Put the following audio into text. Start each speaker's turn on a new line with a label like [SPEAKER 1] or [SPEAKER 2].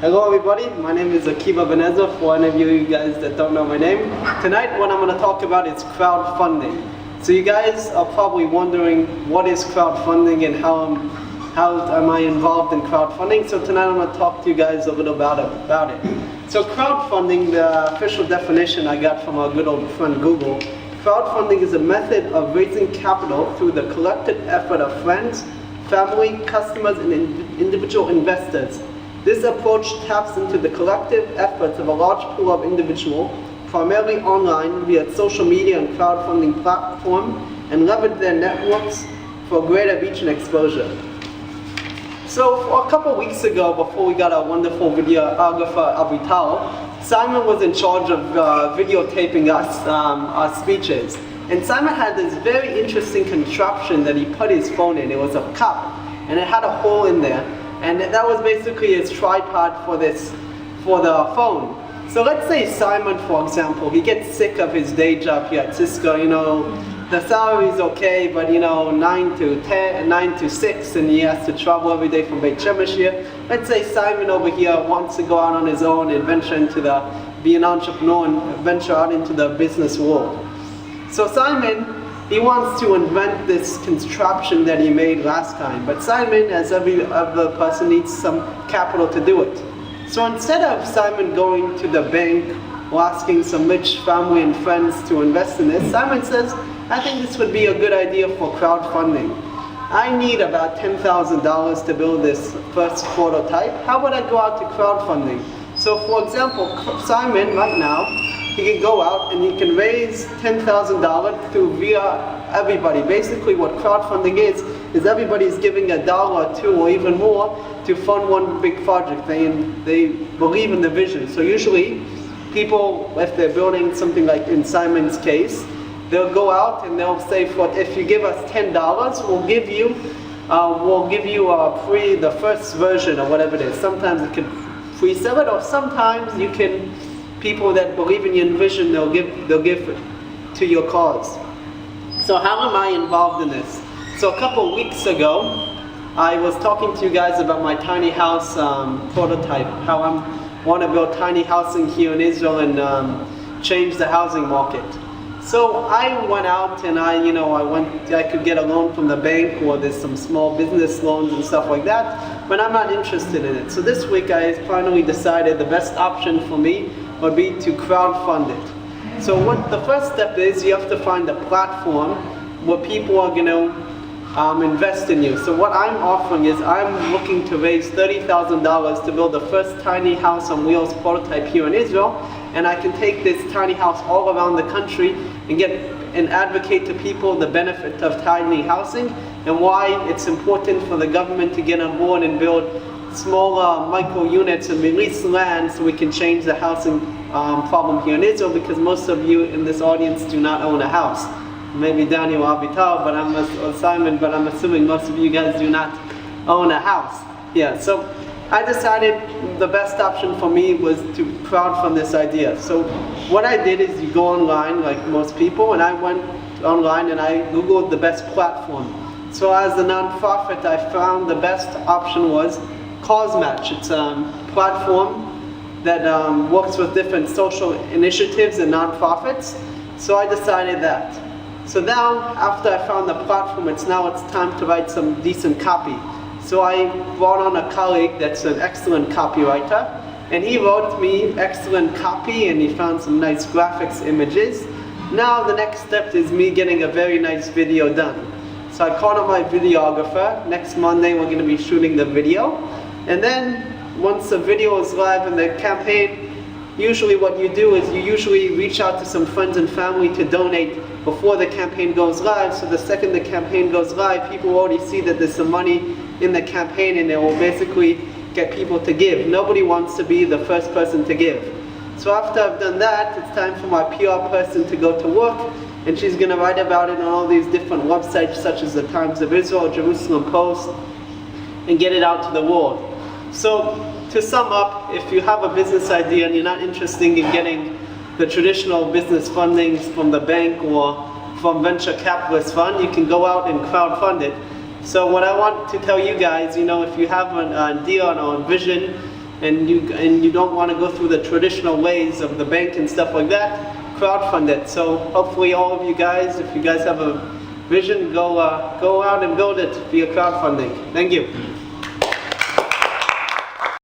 [SPEAKER 1] Hello everybody, my name is Akiva Ben-Ezra, for any of you guys that don't know my name. Tonight what I'm going to talk about is crowdfunding. So you guys are probably wondering what is crowdfunding and how am I involved in crowdfunding. So tonight I'm going to talk to you guys a little about it. So crowdfunding, the official definition I got from our good old friend Google. Crowdfunding is a method of raising capital through the collective effort of friends, family, customers, and individual investors. This approach taps into the collective efforts of a large pool of individuals, primarily online via social media and crowdfunding platform, and leverage their networks for greater reach and exposure. So a couple weeks ago, before we got our wonderful videographer Avital, Simon was in charge of videotaping us, our speeches. And Simon had this very interesting contraption that he put his phone in. It was a cup, and it had a hole in there. And that was basically his tripod for the phone. So let's say Simon, for example, he gets sick of his day job here at Cisco. You know, the salary is okay, but you know, 9 to 6, and he has to travel every day from Beit Shemesh here. Let's say Simon over here wants to go out on his own and venture into be an entrepreneur and venture out into the business world. So Simon, he wants to invent this contraption that he made last time. But Simon, as every other person, needs some capital to do it. So instead of Simon going to the bank or asking some rich family and friends to invest in this, Simon says, I think this would be a good idea for crowdfunding. I need about $10,000 to build this first prototype. How about I go out to crowdfunding? So for example, Simon right now, he can go out and he can raise $10,000 through via everybody. Basically what crowdfunding is everybody's giving $1 or $2 or even more to fund one big project. They believe in the vision. So usually people, if they're building something like in Simon's case, they'll go out and they'll say, if you give us $10, we'll give you the first version or whatever it is. Sometimes it can pre-sell it, or sometimes you can, people that believe in your vision, they'll give it to your cause. So how am I involved in this? So a couple weeks ago, I was talking to you guys about my tiny house prototype, how I want to build tiny housing here in Israel and change the housing market. So I went out and I could get a loan from the bank, or there's some small business loans and stuff like that, but I'm not interested in it. So this week I finally decided the best option for me would be to crowdfund it. So what the first step is, you have to find a platform where people are going to invest in you. So what I'm offering is I'm looking to raise $30,000 to build the first tiny house on wheels prototype here in Israel, and I can take this tiny house all around the country and advocate to people the benefit of tiny housing and why it's important for the government to get on board and build smaller micro units and release land so we can change the housing problem here in Israel, because most of you in this audience do not own a house. Maybe Daniel Avital, or Simon, but I'm assuming most of you guys do not own a house. Yeah, so I decided the best option for me was to crowdfund this idea. So what I did is you go online like most people, and I went online and I Googled the best platform. So as a non-profit, I found the best option was Cause Match. It's a platform that works with different social initiatives and non-profits. So I decided that. So now, after I found the platform, it's time to write some decent copy. So I brought on a colleague that's an excellent copywriter, and he wrote me excellent copy, and he found some nice graphics images. Now the next step is me getting a very nice video done. So I called up my videographer. Next Monday we're going to be shooting the video. And then once the video is live in the campaign, usually what you do is you usually reach out to some friends and family to donate before the campaign goes live. So the second the campaign goes live, people already see that there's some money in the campaign, and it will basically get people to give. Nobody wants to be the first person to give. So after I've done that, it's time for my PR person to go to work, and she's going to write about it on all these different websites such as the Times of Israel, Jerusalem Post, and get it out to the world. So to sum up, if you have a business idea and you're not interested in getting the traditional business fundings from the bank or from venture capitalist fund, you can go out and crowdfund it. So what I want to tell you guys, if you have an idea or a vision and you don't want to go through the traditional ways of the bank and stuff like that, crowdfund it. So hopefully all of you guys, if you guys have a vision, go out and build it via crowdfunding. Thank you.